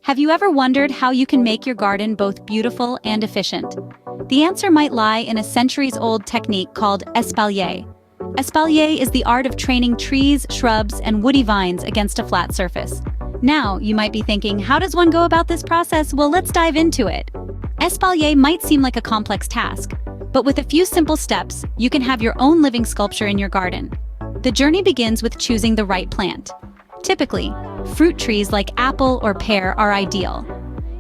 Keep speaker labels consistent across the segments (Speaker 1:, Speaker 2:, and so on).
Speaker 1: Have you ever wondered how you can make your garden both beautiful and efficient? The answer might lie in a centuries-old technique called espalier. Espalier is the art of training trees, shrubs, and woody vines against a flat surface. Now, you might be thinking, how does one go about this process? Well, let's dive into it. Espalier might seem like a complex task, but with a few simple steps, you can have your own living sculpture in your garden. The journey begins with choosing the right plant. Typically, fruit trees like apple or pear are ideal.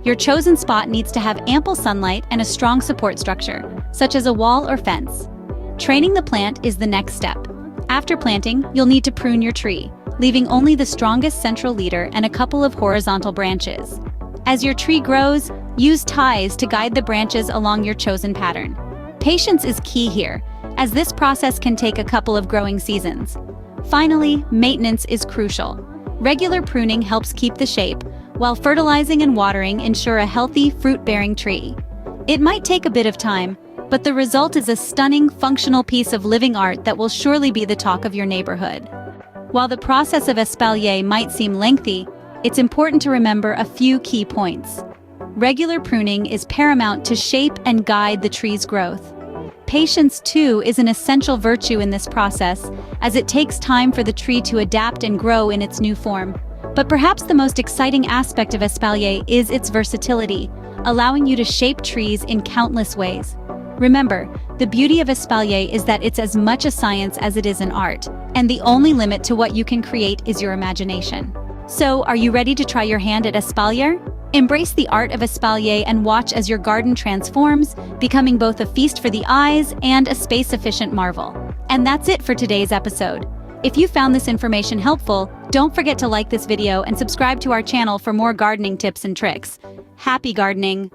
Speaker 1: Your chosen spot needs to have ample sunlight and a strong support structure, such as a wall or fence. Training the plant is the next step. After planting, you'll need to prune your tree, leaving only the strongest central leader and a couple of horizontal branches. As your tree grows, use ties to guide the branches along your chosen pattern. Patience is key here, as this process can take a couple of growing seasons. Finally, maintenance is crucial. Regular pruning helps keep the shape, while fertilizing and watering ensure a healthy, fruit-bearing tree. It might take a bit of time, but the result is a stunning, functional piece of living art that will surely be the talk of your neighborhood. While the process of espalier might seem lengthy, it's important to remember a few key points. Regular pruning is paramount to shape and guide the tree's growth. Patience, too, is an essential virtue in this process, as it takes time for the tree to adapt and grow in its new form. But perhaps the most exciting aspect of espalier is its versatility, allowing you to shape trees in countless ways. Remember, the beauty of espalier is that it's as much a science as it is an art, and the only limit to what you can create is your imagination. So, are you ready to try your hand at espalier? Embrace the art of espalier and watch as your garden transforms, becoming both a feast for the eyes and a space-efficient marvel. And that's it for today's episode. If you found this information helpful, don't forget to like this video and subscribe to our channel for more gardening tips and tricks. Happy gardening!